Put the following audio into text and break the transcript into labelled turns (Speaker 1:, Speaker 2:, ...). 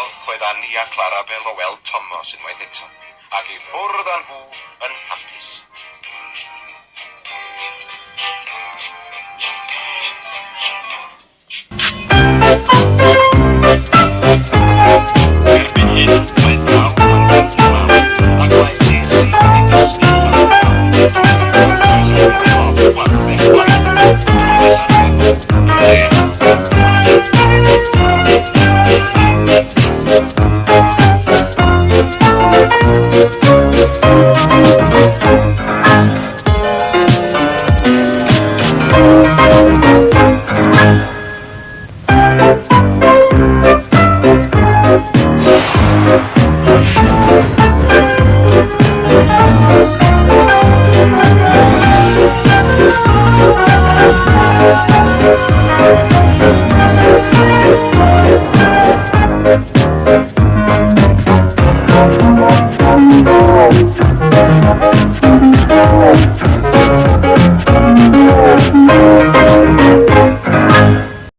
Speaker 1: falch oedd Annie a Clarabel o weld Thomas unwaith eto, ac i ffwrdd â nhw yn hapus. Erbyn hyn, mae pawb yn mynd i lawr, ac mae Iesu wedi dysgu
Speaker 2: Thank you.